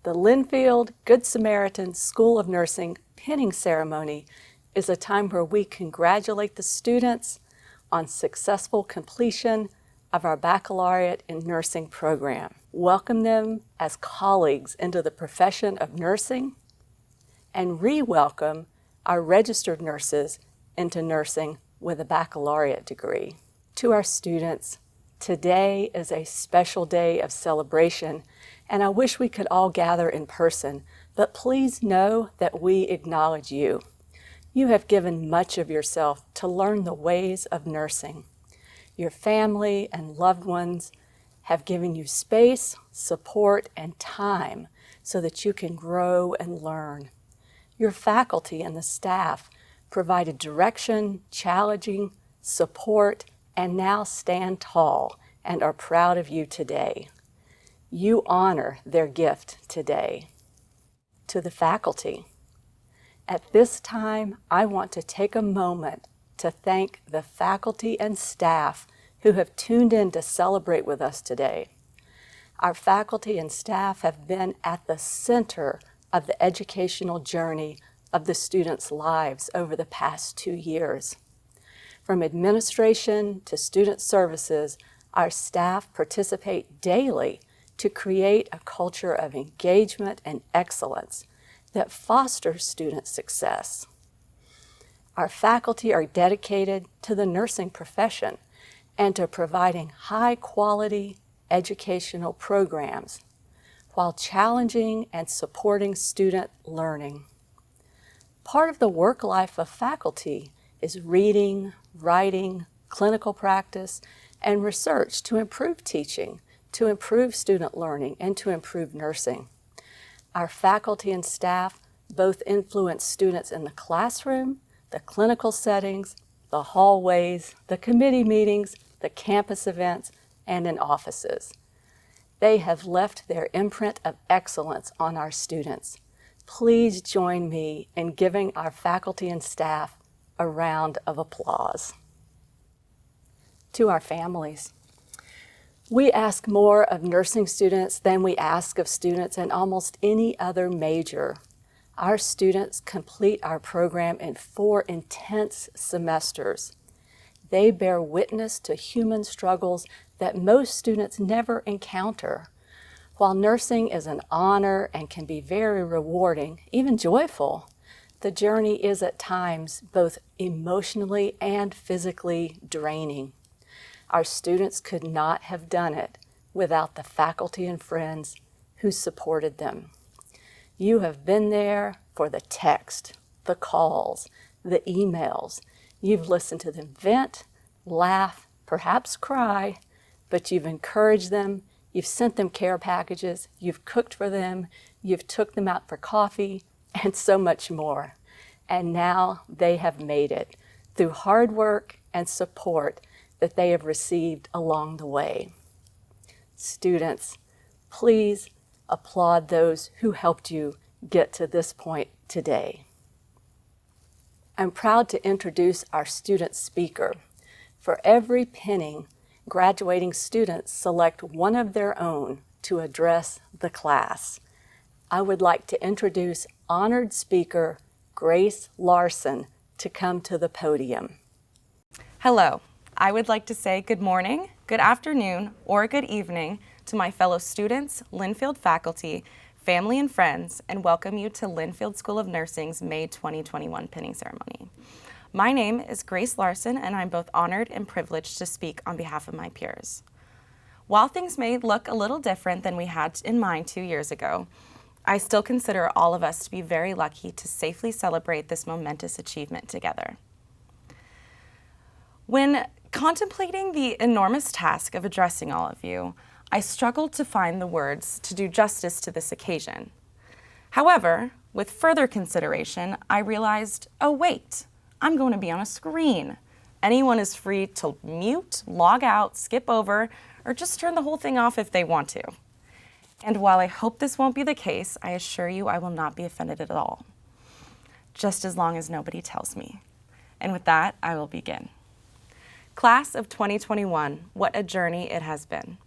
The Linfield-Good Samaritan School of Nursing pinning ceremony is a time where we congratulate the students on successful completion of our baccalaureate in nursing program, welcome them as colleagues into the profession of nursing, and re-welcome our registered nurses into nursing with a baccalaureate degree. To our students, today is a special day of celebration, and I wish we could all gather in person, but please know that we acknowledge you. You have given much of yourself to learn the ways of nursing. Your family and loved ones have given you space, support, and time so that you can grow and learn. Your faculty and the staff provided direction, challenging, support, and now stand tall and are proud of you today. You honor their gift today. To the faculty, at this time, I want to take a moment to thank the faculty and staff who have tuned in to celebrate with us today. Our faculty and staff have been at the center of the educational journey of the students' lives over the past 2 years. From administration to student services, our staff participate daily to create a culture of engagement and excellence that fosters student success. Our faculty are dedicated to the nursing profession and to providing high-quality educational programs while challenging and supporting student learning. Part of the work life of faculty is reading, writing, clinical practice, and research to improve teaching, to improve student learning, and to improve nursing. Our faculty and staff both influence students in the classroom, the clinical settings, the hallways, the committee meetings, the campus events, and in offices. They have left their imprint of excellence on our students. Please join me in giving our faculty and staff a round of applause. To our families, we ask more of nursing students than we ask of students in almost any other major. Our students complete our program in 4 intense semesters. They bear witness to human struggles that most students never encounter. While nursing is an honor and can be very rewarding, even joyful, the journey is at times both emotionally and physically draining. Our students could not have done it without the faculty and friends who supported them. You have been there for the text, the calls, the emails. You've listened to them vent, laugh, perhaps cry, but you've encouraged them, you've sent them care packages, you've cooked for them, you've took them out for coffee, and so much more. And now they have made it through hard work and support that they have received along the way. Students, please applaud those who helped you get to this point today. I'm proud to introduce our student speaker. For every pinning, graduating students select one of their own to address the class. I would like to introduce honored speaker Grace Larson to come to the podium. Hello. I would like to say good morning, good afternoon, or good evening to my fellow students, Linfield faculty, family and friends, and welcome you to Linfield School of Nursing's May 2021 pinning ceremony. My name is Grace Larson, and I'm both honored and privileged to speak on behalf of my peers. While things may look a little different than we had in mind 2 years ago, I still consider all of us to be very lucky to safely celebrate this momentous achievement together. When contemplating the enormous task of addressing all of you, I struggled to find the words to do justice to this occasion. However, with further consideration, I realized, oh wait, I'm going to be on a screen. Anyone is free to mute, log out, skip over, or just turn the whole thing off if they want to. And while I hope this won't be the case, I assure you I will not be offended at all, just as long as nobody tells me. And with that, I will begin. Class of 2021, what a journey it has been.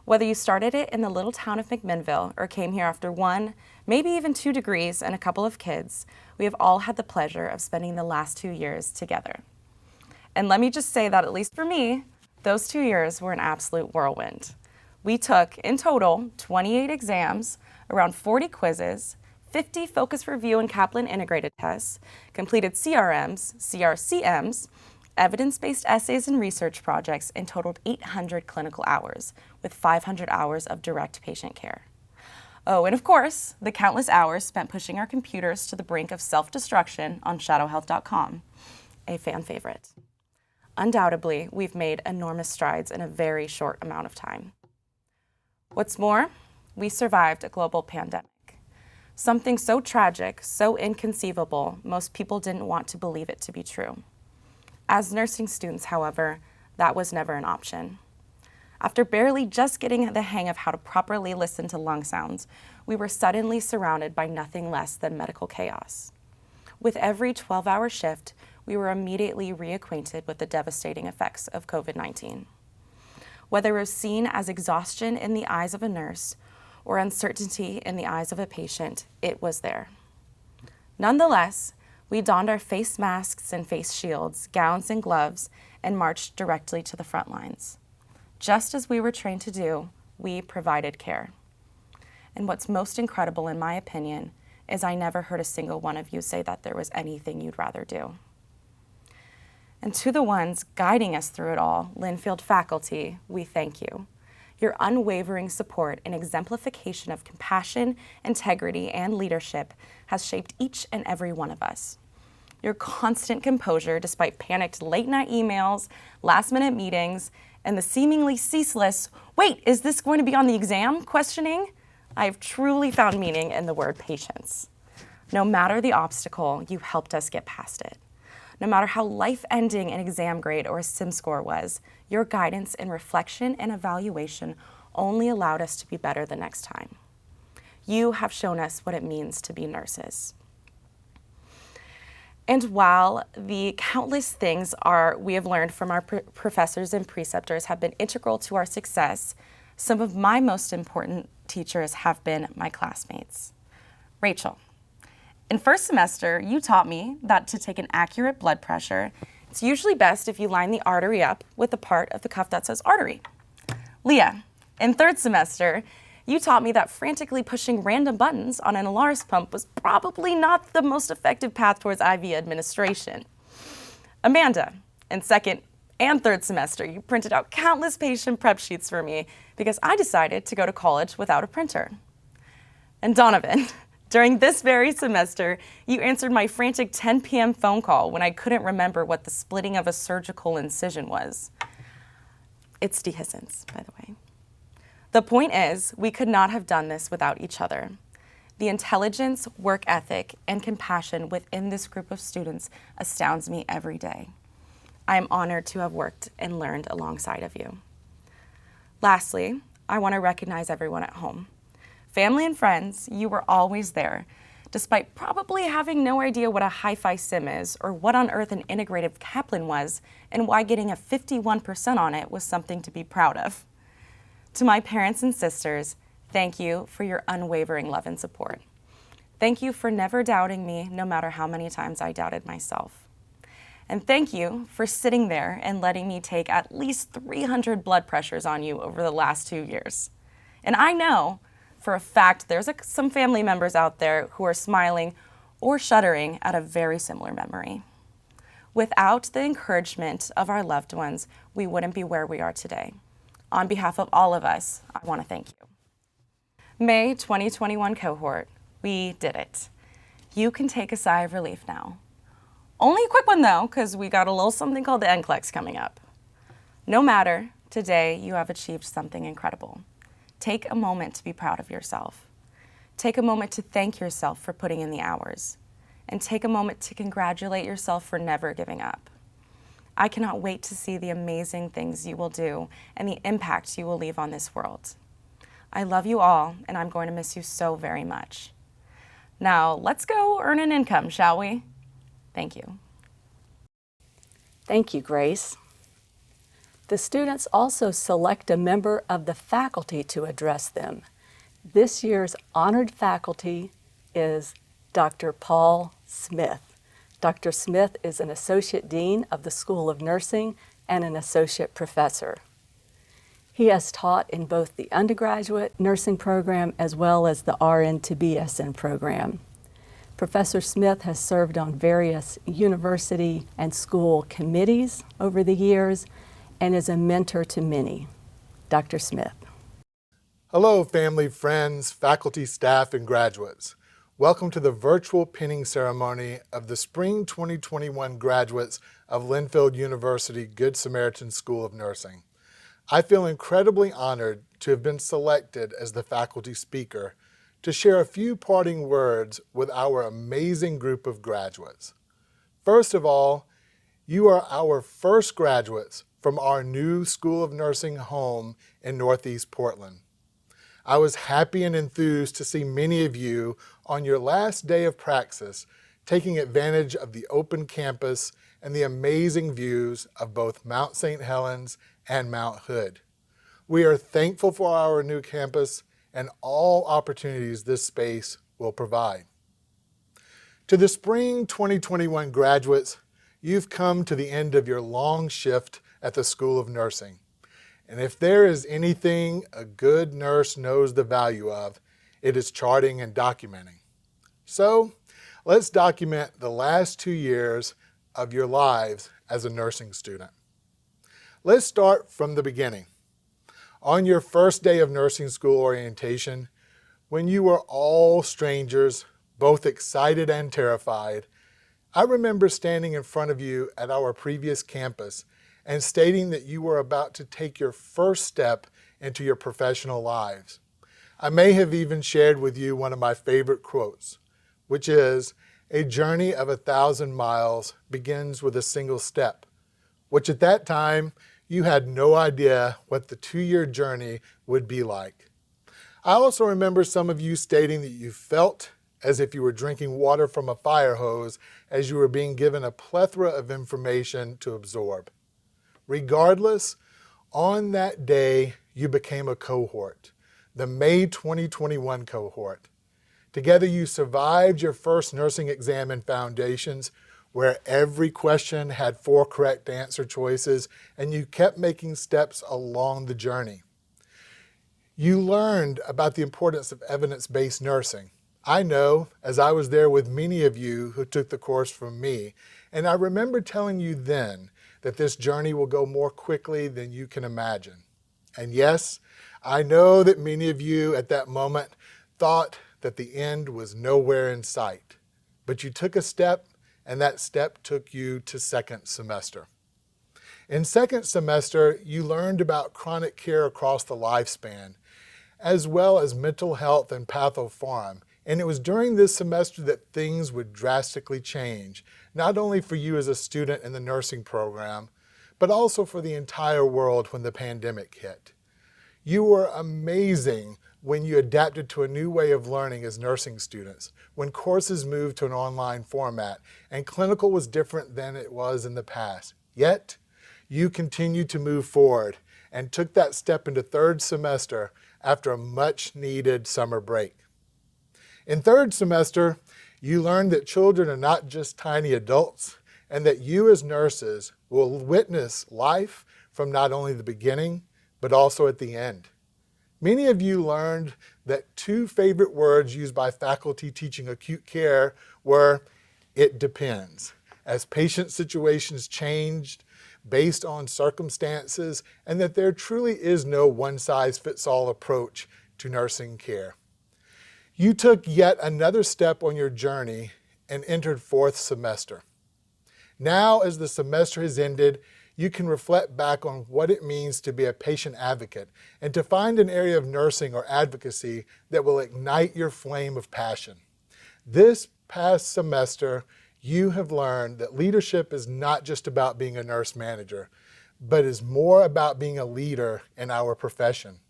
Whether you started it in the little town of McMinnville or came here after 1, maybe even 2 degrees and a couple of kids, we have all had the pleasure of spending the last 2 years together. And let me just say that, at least for me, those 2 years were an absolute whirlwind. We took, in total, 28 exams, around 40 quizzes, 50 focus review and Kaplan integrated tests, completed CRMs, CRCMs, evidence-based essays and research projects, and totaled 800 clinical hours, with 500 hours of direct patient care. Oh, and of course, the countless hours spent pushing our computers to the brink of self-destruction on shadowhealth.com, a fan favorite. Undoubtedly, we've made enormous strides in a very short amount of time. What's more, we survived a global pandemic. Something so tragic, so inconceivable, most people didn't want to believe it to be true. As nursing students, however, that was never an option. After barely just getting the hang of how to properly listen to lung sounds, we were suddenly surrounded by nothing less than medical chaos. With every 12-hour shift, we were immediately reacquainted with the devastating effects of COVID-19. Whether it was seen as exhaustion in the eyes of a nurse or uncertainty in the eyes of a patient, it was there. Nonetheless, we donned our face masks and face shields, gowns and gloves, and marched directly to the front lines. Just as we were trained to do, we provided care. And what's most incredible, in my opinion, is I never heard a single one of you say that there was anything you'd rather do. And to the ones guiding us through it all, Linfield faculty, we thank you. Your unwavering support and exemplification of compassion, integrity, and leadership has shaped each and every one of us. Your constant composure despite panicked late-night emails, last-minute meetings, and the seemingly ceaseless, "Wait, is this going to be on the exam?" questioning, I have truly found meaning in the word patience. No matter the obstacle, you helped us get past it. No matter how life-ending an exam grade or a sim score was, your guidance and reflection and evaluation only allowed us to be better the next time. You have shown us what it means to be nurses. And while the countless things we have learned from our professors and preceptors have been integral to our success, some of my most important teachers have been my classmates. Rachel, in first semester, you taught me that to take an accurate blood pressure, it's usually best if you line the artery up with the part of the cuff that says artery. Leah, in third semester, you taught me that frantically pushing random buttons on an Alaris pump was probably not the most effective path towards IV administration. Amanda, in second and third semester, you printed out countless patient prep sheets for me because I decided to go to college without a printer. And Donovan, during this very semester, you answered my frantic 10 p.m. phone call when I couldn't remember what the splitting of a surgical incision was. It's dehiscence, by the way. The point is, we could not have done this without each other. The intelligence, work ethic, and compassion within this group of students astounds me every day. I am honored to have worked and learned alongside of you. Lastly, I want to recognize everyone at home. Family and friends, you were always there, despite probably having no idea what a hi-fi sim is or what on earth an integrative Kaplan was and why getting a 51% on it was something to be proud of. To my parents and sisters, thank you for your unwavering love and support. Thank you for never doubting me, no matter how many times I doubted myself. And thank you for sitting there and letting me take at least 300 blood pressures on you over the last 2 years. And I know for a fact there's some family members out there who are smiling or shuddering at a very similar memory. Without the encouragement of our loved ones, we wouldn't be where we are today. On behalf of all of us, I want to thank you. May 2021 cohort, we did it. You can take a sigh of relief now. Only a quick one though, because we got a little something called the NCLEX coming up. No matter, today you have achieved something incredible. Take a moment to be proud of yourself. Take a moment to thank yourself for putting in the hours. And take a moment to congratulate yourself for never giving up. I cannot wait to see the amazing things you will do and the impact you will leave on this world. I love you all, and I'm going to miss you so very much. Now, let's go earn an income, shall we? Thank you. Thank you, Grace. The students also select a member of the faculty to address them. This year's honored faculty is Dr. Paul Smith. Dr. Smith is an Associate Dean of the School of Nursing and an Associate Professor. He has taught in both the undergraduate nursing program as well as the RN to BSN program. Professor Smith has served on various university and school committees over the years and is a mentor to many. Dr. Smith. Hello, family, friends, faculty, staff, and graduates. Welcome to the virtual pinning ceremony of the Spring 2021 graduates of Linfield University Good Samaritan School of Nursing. I feel incredibly honored to have been selected as the faculty speaker to share a few parting words with our amazing group of graduates. First of all, you are our first graduates from our new School of Nursing home in Northeast Portland. I was happy and enthused to see many of you on your last day of praxis taking advantage of the open campus and the amazing views of both Mount St. Helens and Mount Hood. We are thankful for our new campus and all opportunities this space will provide. To the Spring 2021 graduates, you've come to the end of your long shift at the School of Nursing. And if there is anything a good nurse knows the value of, it is charting and documenting. So let's document the last 2 years of your lives as a nursing student. Let's start from the beginning. On your first day of nursing school orientation, when you were all strangers, both excited and terrified, I remember standing in front of you at our previous campus and stating that you were about to take your first step into your professional lives. I may have even shared with you one of my favorite quotes, which is, "A journey of 1,000 miles begins with a single step," which at that time, you had no idea what the 2-year journey would be like. I also remember some of you stating that you felt as if you were drinking water from a fire hose as you were being given a plethora of information to absorb. Regardless, on that day, you became a cohort, the May 2021 cohort. Together, you survived your first nursing exam in Foundations, where every question had 4 correct answer choices, and you kept making steps along the journey. You learned about the importance of evidence-based nursing. I know, as I was there with many of you who took the course from me, and I remember telling you then that this journey will go more quickly than you can imagine. And yes, I know that many of you at that moment thought that the end was nowhere in sight, but you took a step, and that step took you to second semester. In second semester, you learned about chronic care across the lifespan, as well as mental health and pathopharm. And it was during this semester that things would drastically change, not only for you as a student in the nursing program, but also for the entire world when the pandemic hit. You were amazing when you adapted to a new way of learning as nursing students, when courses moved to an online format, and clinical was different than it was in the past. Yet, you continued to move forward and took that step into third semester after a much-needed summer break. In third semester, you learned that children are not just tiny adults, and that you as nurses will witness life from not only the beginning, but also at the end. Many of you learned that 2 favorite words used by faculty teaching acute care were, "it depends," as patient situations changed based on circumstances, and that there truly is no one-size-fits-all approach to nursing care. You took yet another step on your journey and entered 4th semester. Now, as the semester has ended, you can reflect back on what it means to be a patient advocate and to find an area of nursing or advocacy that will ignite your flame of passion. This past semester, you have learned that leadership is not just about being a nurse manager, but is more about being a leader in our profession.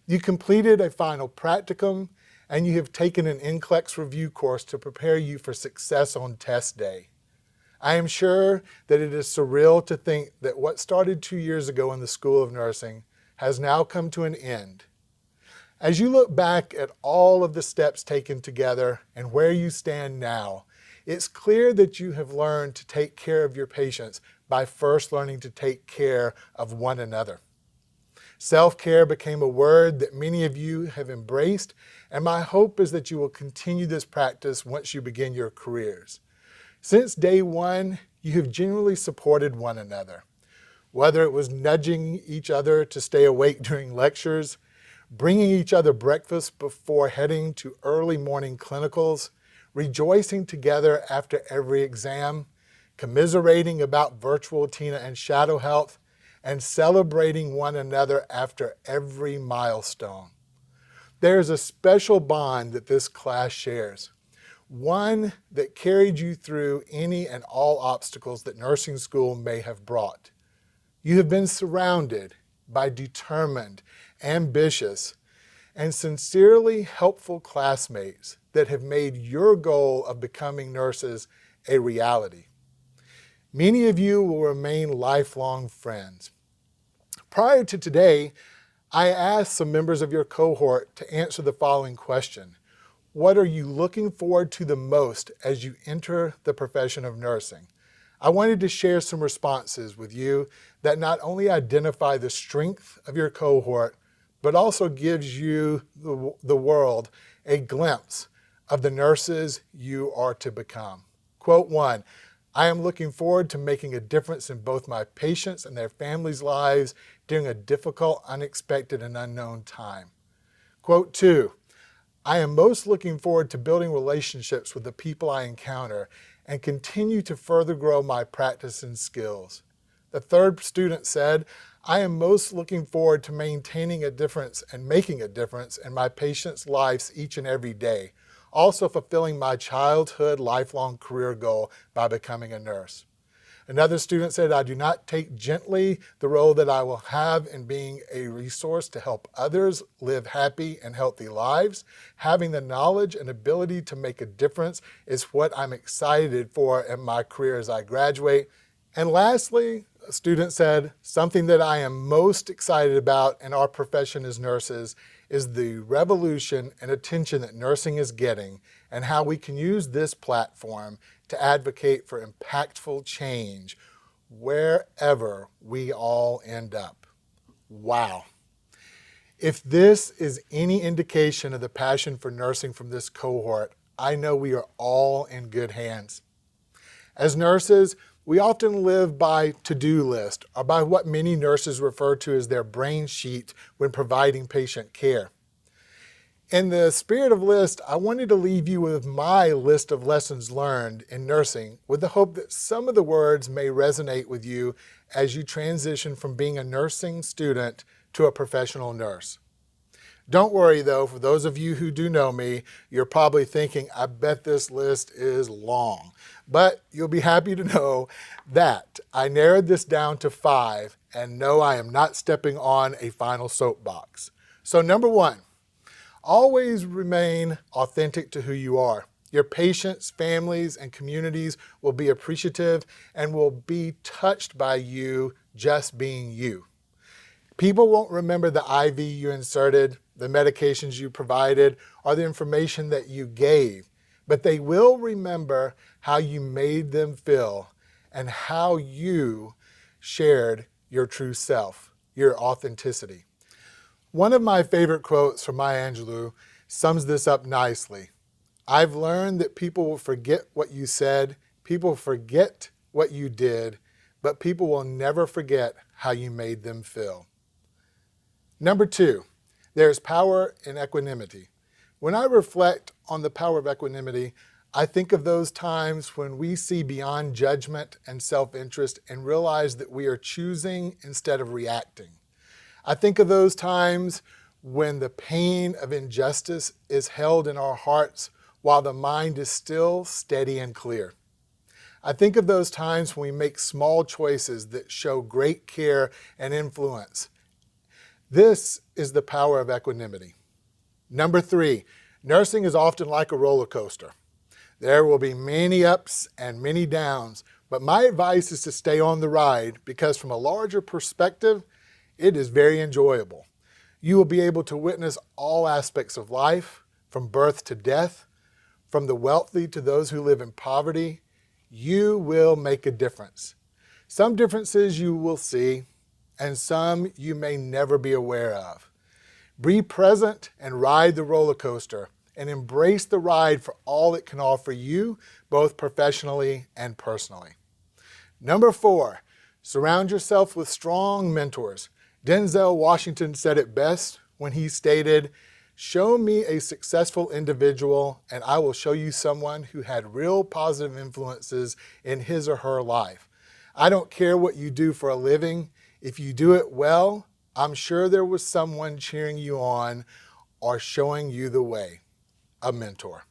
You completed a final practicum, and you have taken an NCLEX review course to prepare you for success on test day. I am sure that it is surreal to think that what started 2 years ago in the School of Nursing has now come to an end. As you look back at all of the steps taken together and where you stand now, it's clear that you have learned to take care of your patients by first learning to take care of one another. Self-care became a word that many of you have embraced, and my hope is that you will continue this practice once you begin your careers. Since day one, you have genuinely supported one another. Whether it was nudging each other to stay awake during lectures, bringing each other breakfast before heading to early morning clinicals, rejoicing together after every exam, commiserating about virtual Tina and shadow health, and celebrating one another after every milestone. There is a special bond that this class shares, one that carried you through any and all obstacles that nursing school may have brought. You have been surrounded by determined, ambitious, and sincerely helpful classmates that have made your goal of becoming nurses a reality. Many of you will remain lifelong friends. Prior to today, I asked some members of your cohort to answer the following question. What are you looking forward to the most as you enter the profession of nursing? I wanted to share some responses with you that not only identify the strength of your cohort, but also gives you, the world, a glimpse of the nurses you are to become. Quote 1, I am looking forward to making a difference in both my patients and their families' lives during a difficult, unexpected, and unknown time. Quote 2, I am most looking forward to building relationships with the people I encounter and continue to further grow my practice and skills. The third student said, I am most looking forward to maintaining a difference and making a difference in my patients' lives each and every day, also fulfilling my childhood lifelong career goal by becoming a nurse. Another student said, I do not take gently the role that I will have in being a resource to help others live happy and healthy lives. Having the knowledge and ability to make a difference is what I'm excited for in my career as I graduate. And lastly, a student said, something that I am most excited about in our profession as nurses is the revolution and attention that nursing is getting and how we can use this platform to advocate for impactful change wherever we all end up. Wow. If this is any indication of the passion for nursing from this cohort, I know we are all in good hands. As nurses, we often live by to-do list, or by what many nurses refer to as their brain sheet when providing patient care. In the spirit of list, I wanted to leave you with my list of lessons learned in nursing with the hope that some of the words may resonate with you as you transition from being a nursing student to a professional nurse. Don't worry though, for those of you who do know me, you're probably thinking, I bet this list is long. But you'll be happy to know that I narrowed this down to 5, and no, I am not stepping on a final soapbox. So number 1, always remain authentic to who you are. Your patients, families, and communities will be appreciative and will be touched by you just being you. People won't remember the IV you inserted, the medications you provided, or the information that you gave, but they will remember how you made them feel and how you shared your true self, your authenticity. One of my favorite quotes from Maya Angelou sums this up nicely. I've learned that people will forget what you said, people forget what you did, but people will never forget how you made them feel. Number 2, there is power in equanimity. When I reflect on the power of equanimity, I think of those times when we see beyond judgment and self-interest and realize that we are choosing instead of reacting. I think of those times when the pain of injustice is held in our hearts while the mind is still steady and clear. I think of those times when we make small choices that show great care and influence. This is the power of equanimity. Number 3, nursing is often like a roller coaster. There will be many ups and many downs, but my advice is to stay on the ride because from a larger perspective, it is very enjoyable. You will be able to witness all aspects of life, from birth to death, from the wealthy to those who live in poverty. You will make a difference. Some differences you will see, and some you may never be aware of. Be present and ride the roller coaster, and embrace the ride for all it can offer you, both professionally and personally. Number 4, surround yourself with strong mentors. Denzel Washington said it best when he stated, "Show me a successful individual and I will show you someone who had real positive influences in his or her life." I don't care what you do for a living. If you do it well, I'm sure there was someone cheering you on or showing you the way, a mentor.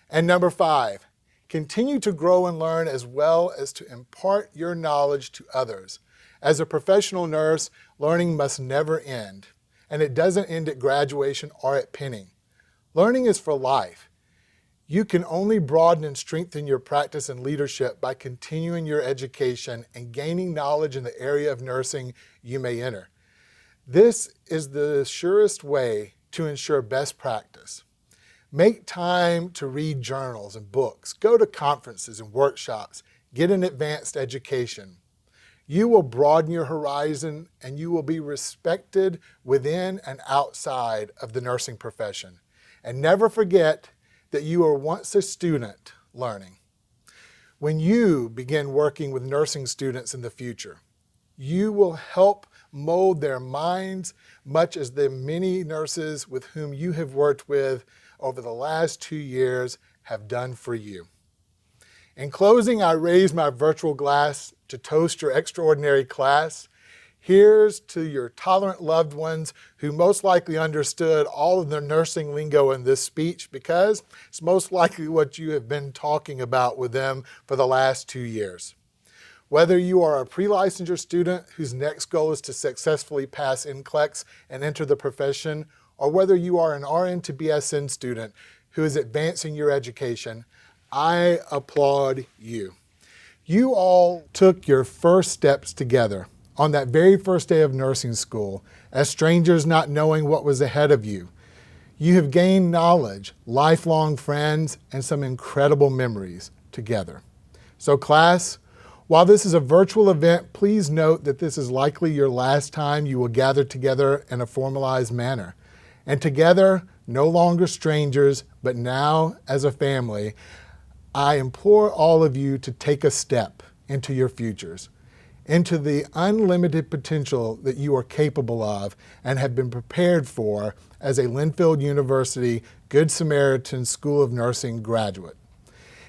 And number 5, continue to grow and learn as well as to impart your knowledge to others. As a professional nurse, learning must never end, and it doesn't end at graduation or at pinning. Learning is for life. You can only broaden and strengthen your practice and leadership by continuing your education and gaining knowledge in the area of nursing you may enter. This is the surest way to ensure best practice. Make time to read journals and books, go to conferences and workshops, get an advanced education. You will broaden your horizon and you will be respected within and outside of the nursing profession. And never forget that you were once a student learning. When you begin working with nursing students in the future, you will help mold their minds much as the many nurses with whom you have worked with over the last 2 years have done for you. In closing, I raise my virtual glass to toast your extraordinary class. Here's to your tolerant loved ones who most likely understood all of the nursing lingo in this speech because it's most likely what you have been talking about with them for the last 2 years. Whether you are a pre-licensure student whose next goal is to successfully pass NCLEX and enter the profession, or whether you are an RN to BSN student who is advancing your education, I applaud you. You all took your first steps together on that very first day of nursing school as strangers not knowing what was ahead of you. You have gained knowledge, lifelong friends, and some incredible memories together. So class, while this is a virtual event, please note that this is likely your last time you will gather together in a formalized manner. And together, no longer strangers, but now as a family, I implore all of you to take a step into your futures, into the unlimited potential that you are capable of and have been prepared for as a Linfield University Good Samaritan School of Nursing graduate.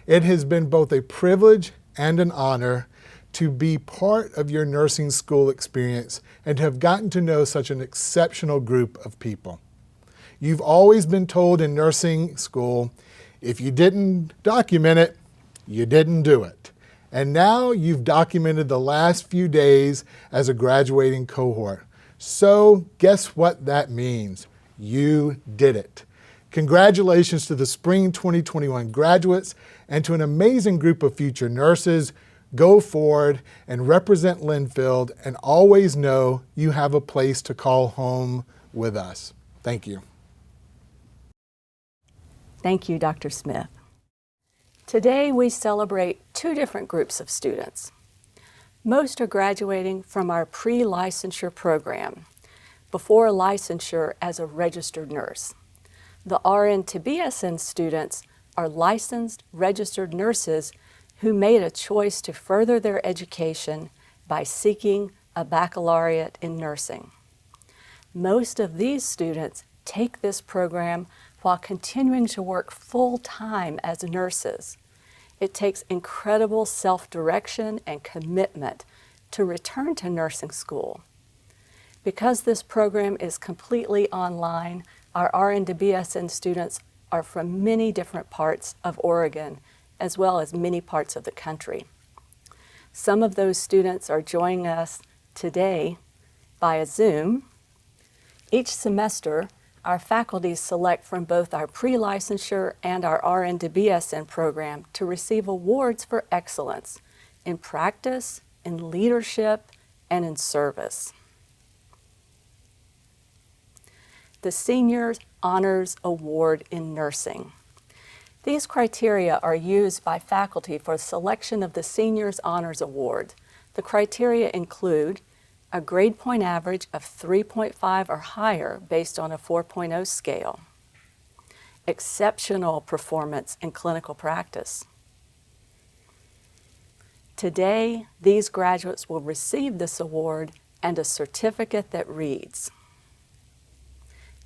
It has been both a privilege and an honor to be part of your nursing school experience and to have gotten to know such an exceptional group of people. You've always been told in nursing school, if you didn't document it, you didn't do it. And now you've documented the last few days as a graduating cohort. So guess what that means? You did it. Congratulations to the spring 2021 graduates and to an amazing group of future nurses. Go forward and represent Linfield and always know you have a place to call home with us. Thank you. Thank you, Dr. Smith. Today we celebrate 2 different groups of students. Most are graduating from our pre-licensure program, before licensure as a registered nurse. The RN to BSN students are licensed registered nurses who made a choice to further their education by seeking a baccalaureate in nursing. Most of these students take this program while continuing to work full-time as nurses. It takes incredible self-direction and commitment to return to nursing school. Because this program is completely online, our RN to BSN students are from many different parts of Oregon, as well as many parts of the country. Some of those students are joining us today via Zoom. Each semester, Our faculty select from both our pre-licensure and our RN to BSN program to receive awards for excellence in practice, in leadership, and in service. The Senior Honors Award in Nursing. These criteria are used by faculty for selection of the Seniors Honors Award. The criteria include a grade point average of 3.5 or higher based on a 4.0 scale, exceptional performance in clinical practice. Today, these graduates will receive this award and a certificate that reads,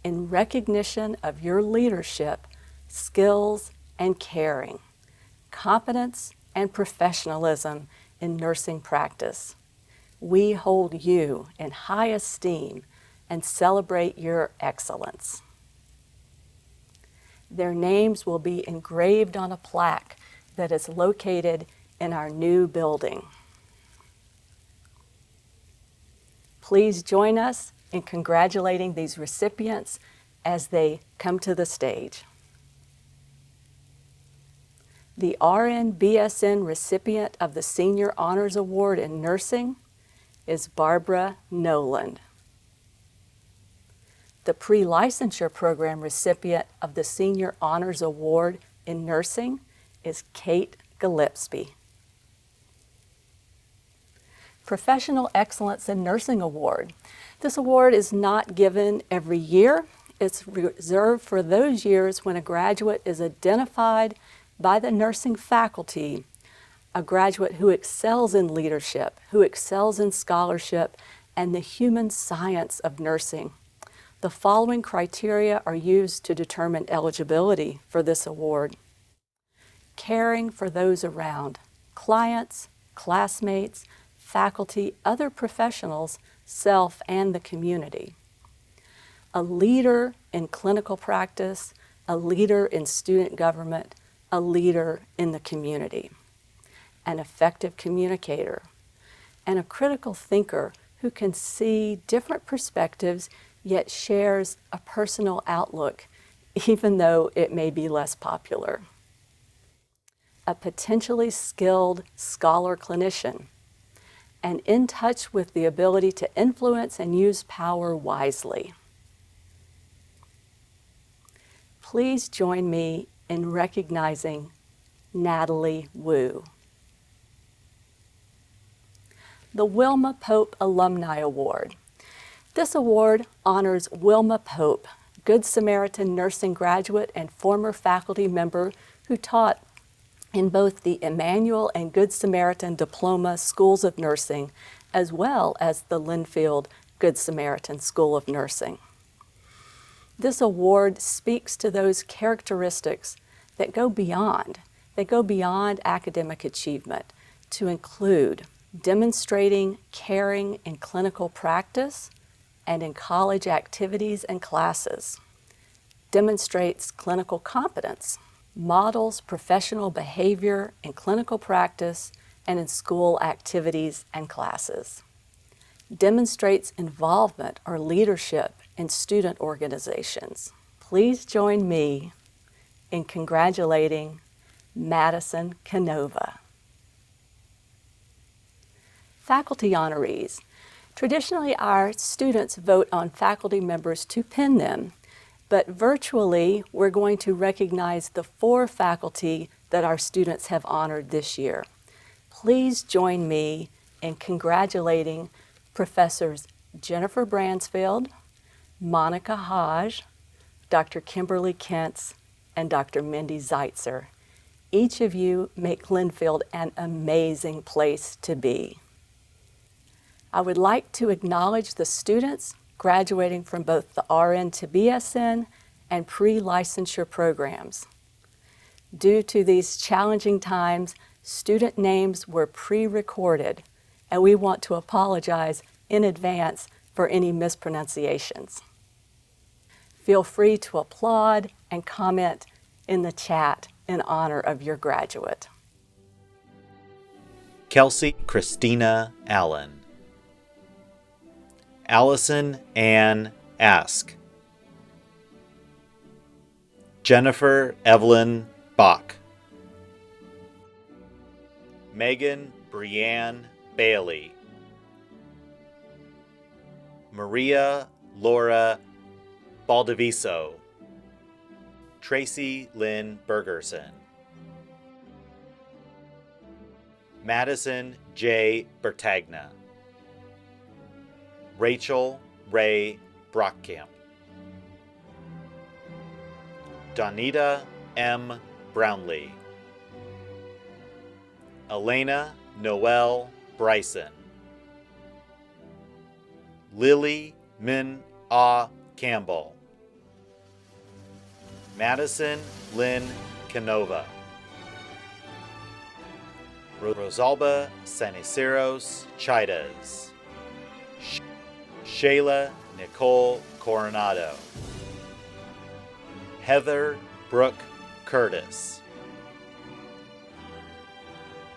"In recognition of your leadership, skills, and caring, competence, and professionalism in nursing practice, we hold you in high esteem and celebrate your excellence." Their names will be engraved on a plaque that is located in our new building. Please join us in congratulating these recipients as they come to the stage. The RN-BSN recipient of the Senior Honors Award in Nursing is Barbara Noland. The pre-licensure program recipient of the Senior Honors Award in Nursing is Kate Gillespie. Professional Excellence in Nursing Award. This award is not given every year. It's reserved for those years when a graduate is identified by the nursing faculty, a graduate who excels in leadership, who excels in scholarship, and the human science of nursing. The following criteria are used to determine eligibility for this award: caring for those around, clients, classmates, faculty, other professionals, self, and the community. A leader in clinical practice, a leader in student government, a leader in the community. An effective communicator, and a critical thinker who can see different perspectives yet shares a personal outlook, even though it may be less popular. A potentially skilled scholar clinician, and in touch with the ability to influence and use power wisely. Please join me in recognizing Natalie Wu. The Wilma Pope Alumni Award. This award honors Wilma Pope, Good Samaritan nursing graduate and former faculty member who taught in both the Emmanuel and Good Samaritan Diploma Schools of Nursing, as well as the Linfield-Good Samaritan School of Nursing. This award speaks to those characteristics that go beyond academic achievement to include demonstrating caring in clinical practice and in college activities and classes, demonstrates clinical competence, models professional behavior in clinical practice and in school activities and classes, demonstrates involvement or leadership in student organizations. Please join me in congratulating Madison Canova. Faculty honorees. Traditionally, our students vote on faculty members to pin them, but virtually, we're going to recognize the 4 faculty that our students have honored this year. Please join me in congratulating Professors Jennifer Bransfield, Monica Hodge, Dr. Kimberly Kentz, and Dr. Mindy Zeitzer. Each of you make Linfield an amazing place to be. I would like to acknowledge the students graduating from both the RN to BSN and pre-licensure programs. Due to these challenging times, student names were pre-recorded, and we want to apologize in advance for any mispronunciations. Feel free to applaud and comment in the chat in honor of your graduate. Kelsey Christina Allen. Allison Ann Ask. Jennifer Evelyn Bach, Megan Brianne Bailey, Maria Laura Baldaviso, Tracy Lynn Bergerson, Madison J. Bertagna, Rachel Ray Brockkamp, Donita M. Brownlee, Elena Noel Bryson, Lily Min Ah Campbell, Madison Lynn Canova, Rosalba Saniceros Chidas, Shayla Nicole Coronado, Heather Brooke Curtis,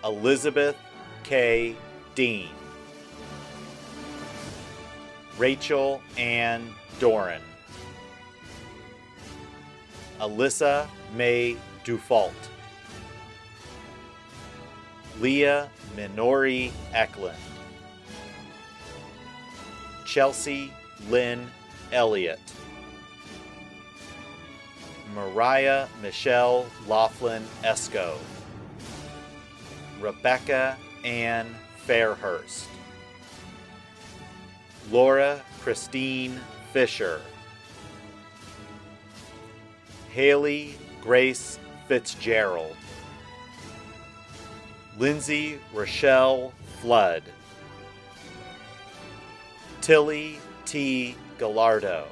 Elizabeth K. Dean, Rachel Ann Doran, Alyssa May Dufault, Leah Minori Eklund, Chelsea Lynn Elliott, Mariah Michelle Laughlin Esco, Rebecca Ann Fairhurst, Laura Christine Fisher, Haley Grace Fitzgerald, Lindsay Rochelle Flood, Tilly T. Gallardo,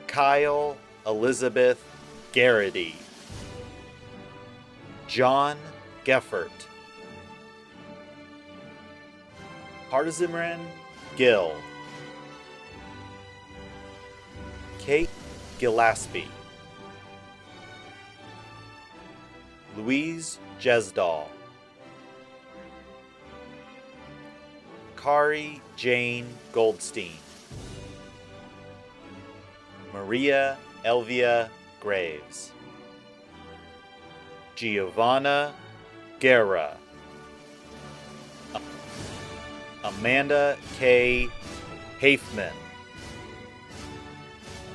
Kyle Elizabeth Garrity, John Geffert, Partizimran Gill, Kate Gillespie, Louise Jesdahl, Kari Jane Goldstein, Maria Elvia Graves, Giovanna Guerra, Amanda K. Hafman,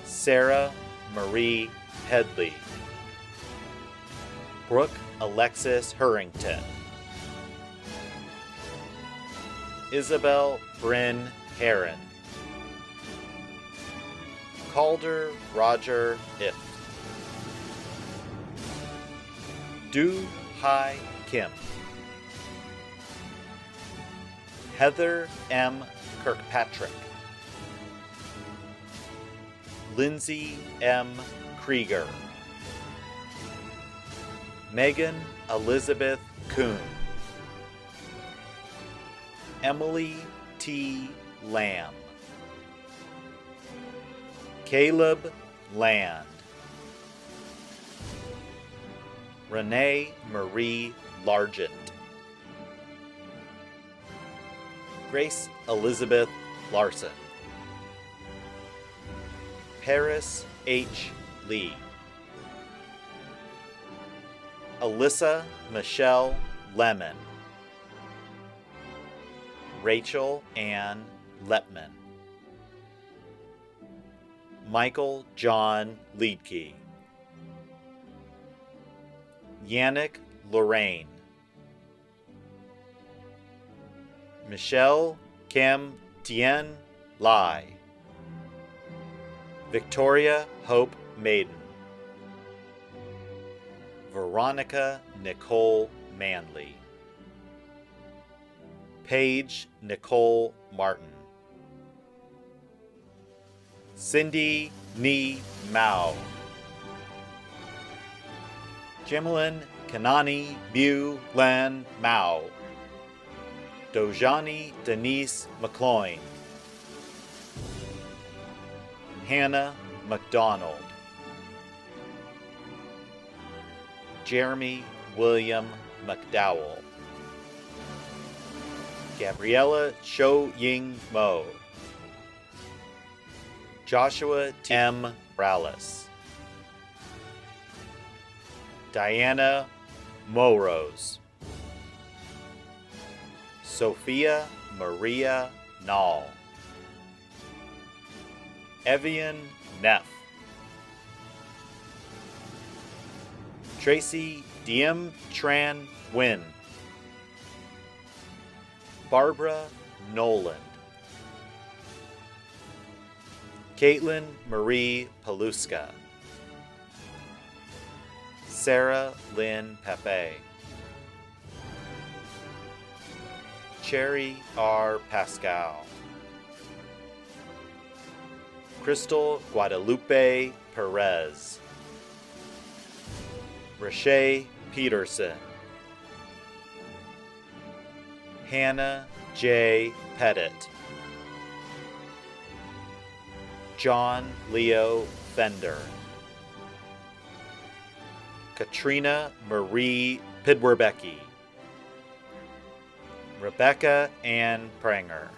Sarah Marie Headley, Brooke Alexis Hurrington, Isabel Bryn Heron, Calder Roger Ift, Du Hai Kim, Heather M. Kirkpatrick, Lindsay M. Krieger, Megan Elizabeth Kuhn, Emily T. Lamb, Caleb Land, Renee Marie Largent, Grace Elizabeth Larson, Paris H. Lee, Alyssa Michelle Lemon, Rachel Ann Letman, Michael John Liedke, Yannick Lorraine, Michelle Kim Tien Lai, Victoria Hope Maiden, Veronica Nicole Manley, Paige Nicole Martin, Cindy Ni Mao, Jimlin Kanani Mew Lan Mao, Dojani Denise McCloyne, Hannah McDonald, Jeremy William McDowell, Gabriella Cho Ying Mo, Joshua M. Morales, Diana Morose, Sophia Maria Nall, Evian Neff, Tracy Diem Tran Nguyen, Barbara Noland, Caitlin Marie Paluska, Sarah Lynn Pepe, Cherry R. Pascal, Crystal Guadalupe Perez, Rashay Peterson, Hannah J. Pettit, John Leo Fender, Katrina Marie Pidwerbecki, Rebecca Ann Pranger,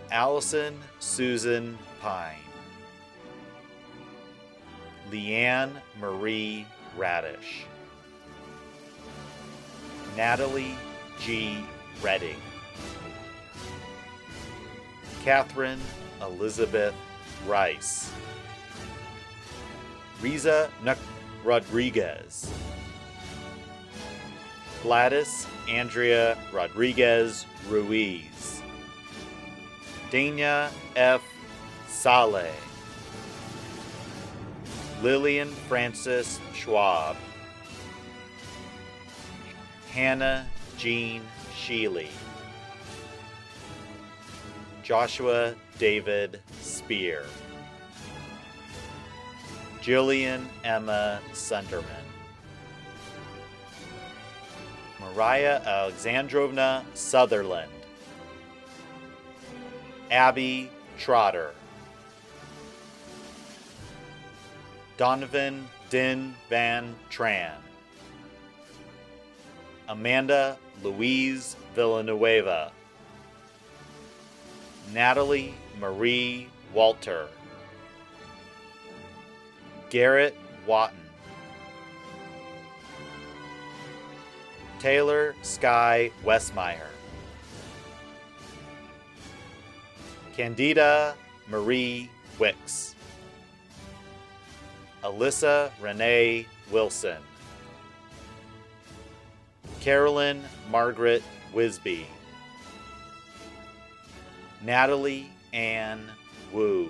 Allison Susan Pine, Leanne Marie Radish, Natalie G. Redding, Catherine Elizabeth Rice, Riza Nuk Rodriguez, Gladys Andrea Rodriguez Ruiz, Dania F. Saleh, Lillian Frances Schwab, Hannah Jean Sheely, Joshua David Spear, Jillian Emma Sunderman, Mariah Alexandrovna Sutherland, Abby Trotter, Donovan Din Van Tran, Amanda Louise Villanueva, Natalie Marie Walter, Garrett Watton, Taylor Sky Westmeyer, Candida Marie Wicks, Alyssa Renee Wilson, Carolyn Margaret Wisby, Natalie Ann Wu,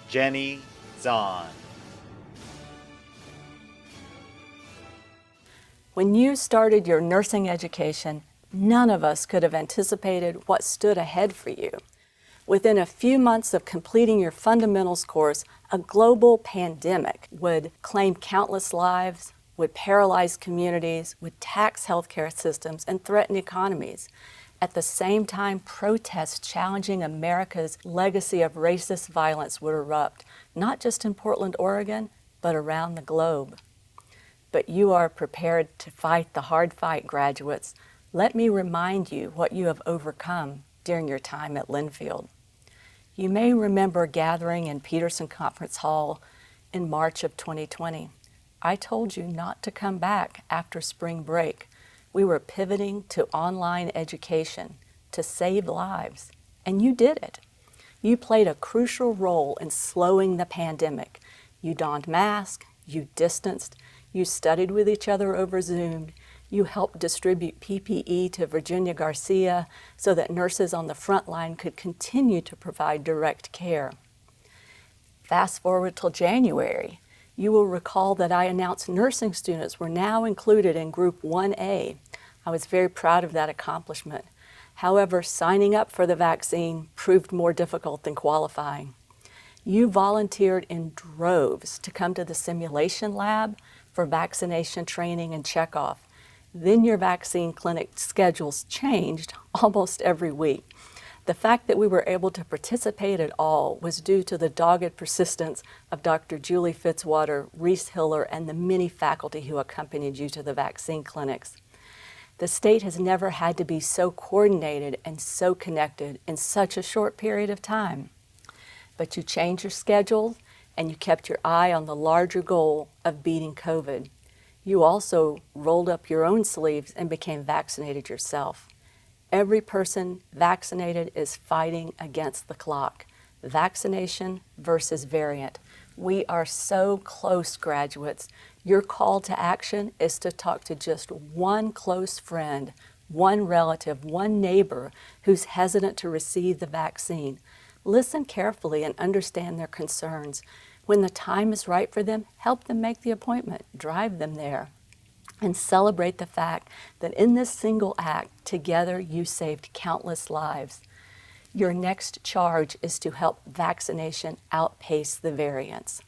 Jenny Zahn. When you started your nursing education, none of us could have anticipated what stood ahead for you. Within a few months of completing your fundamentals course, a global pandemic would claim countless lives, would paralyze communities, would tax healthcare systems, and threaten economies. At the same time, protests challenging America's legacy of racist violence would erupt, not just in Portland, Oregon, but around the globe. But you are prepared to fight the hard fight, graduates. Let me remind you what you have overcome during your time at Linfield. You may remember gathering in Peterson Conference Hall in March of 2020. I told you not to come back after spring break. We were pivoting to online education to save lives, and you did it. You played a crucial role in slowing the pandemic. You donned masks, you distanced, you studied with each other over Zoom, you helped distribute PPE to Virginia Garcia so that nurses on the front line could continue to provide direct care. Fast forward till January. You will recall that I announced nursing students were now included in Group 1A. I was very proud of that accomplishment. However, signing up for the vaccine proved more difficult than qualifying. You volunteered in droves to come to the simulation lab for vaccination training and checkoff. Then your vaccine clinic schedules changed almost every week. The fact that we were able to participate at all was due to the dogged persistence of Dr. Julie Fitzwater, Reese Hiller, and the many faculty who accompanied you to the vaccine clinics. The state has never had to be so coordinated and so connected in such a short period of time. But you changed your schedule and you kept your eye on the larger goal of beating COVID. You also rolled up your own sleeves and became vaccinated yourself. Every person vaccinated is fighting against the clock. Vaccination versus variant. We are so close, graduates. Your call to action is to talk to just one close friend, one relative, one neighbor who's hesitant to receive the vaccine. Listen carefully and understand their concerns. When the time is right for them, help them make the appointment, drive them there, and celebrate the fact that in this single act, together you saved countless lives. Your next charge is to help vaccination outpace the variants.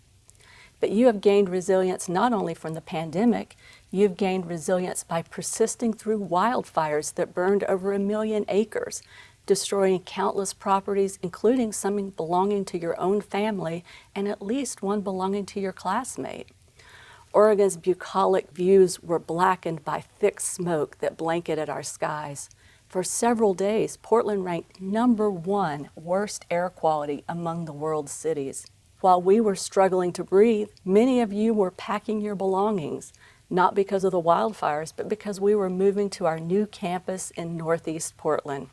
But you have gained resilience not only from the pandemic, you've gained resilience by persisting through wildfires that burned over 1 million acres, destroying countless properties, including some belonging to your own family and at least one belonging to your classmate. Oregon's bucolic views were blackened by thick smoke that blanketed our skies. For several days, Portland ranked #1 worst air quality among the world's cities. While we were struggling to breathe, many of you were packing your belongings, not because of the wildfires, but because we were moving to our new campus in Northeast Portland.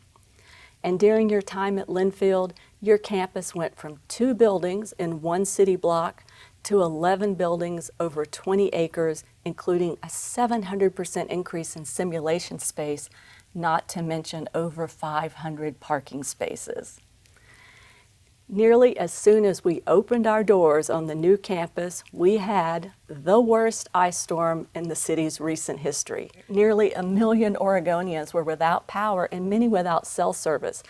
And during your time at Linfield, your campus went from 2 buildings in 1 city block to 11 buildings over 20 acres, including a 700% increase in simulation space, not to mention over 500 parking spaces. Nearly as soon as we opened our doors on the new campus, we had the worst ice storm in the city's recent history. Nearly 1 million Oregonians were without power and many without cell service.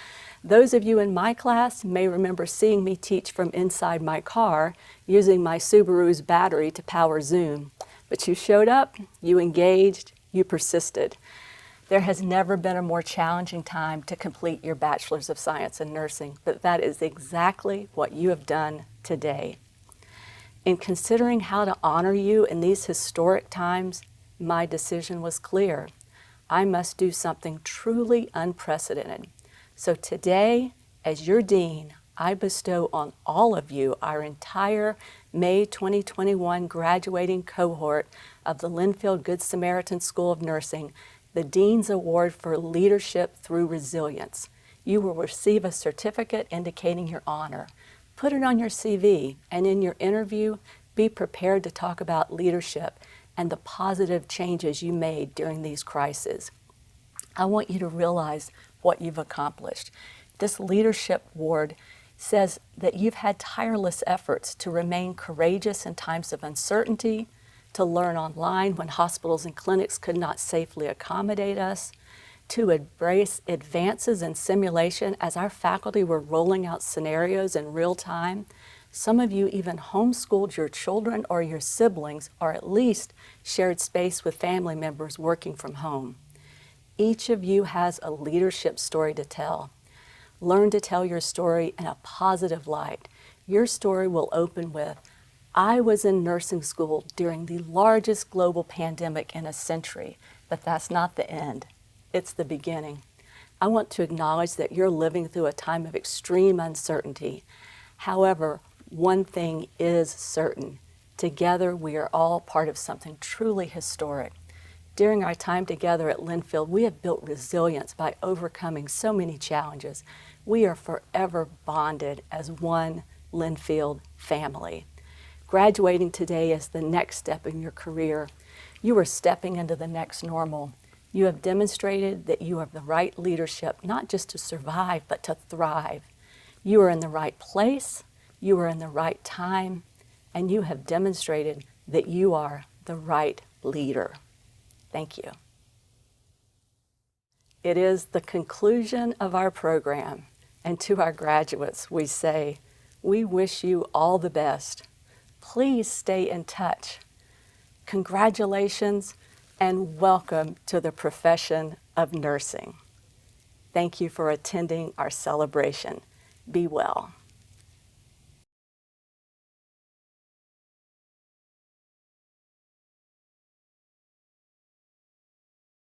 Those of you in my class may remember seeing me teach from inside my car using my Subaru's battery to power Zoom. But you showed up, you engaged, you persisted. There has never been a more challenging time to complete your Bachelor's of Science in Nursing, but that is exactly what you have done today. In considering how to honor you in these historic times, my decision was clear. I must do something truly unprecedented. So today, as your dean, I bestow on all of you, our entire May 2021 graduating cohort of the Linfield-Good Samaritan School of Nursing, the Dean's Award for Leadership Through Resilience. You will receive a certificate indicating your honor. Put it on your CV, and in your interview, be prepared to talk about leadership and the positive changes you made during these crises. I want you to realize what you've accomplished. This leadership award says that you've had tireless efforts to remain courageous in times of uncertainty, to learn online when hospitals and clinics could not safely accommodate us, to embrace advances in simulation as our faculty were rolling out scenarios in real time. Some of you even homeschooled your children or your siblings, or at least shared space with family members working from home. Each of you has a leadership story to tell. Learn to tell your story in a positive light. Your story will open with, I was in nursing school during the largest global pandemic in a century, but that's not the end. It's the beginning. I want to acknowledge that you're living through a time of extreme uncertainty. However, one thing is certain. Together, we are all part of something truly historic. During our time together at Linfield, we have built resilience by overcoming so many challenges. We are forever bonded as one Linfield family. Graduating today is the next step in your career. You are stepping into the next normal. You have demonstrated that you have the right leadership, not just to survive, but to thrive. You are in the right place, you are in the right time, and you have demonstrated that you are the right leader. Thank you. It is the conclusion of our program, and to our graduates, we say, we wish you all the best. Please stay in touch. Congratulations and welcome to the profession of nursing. Thank you for attending our celebration. Be well.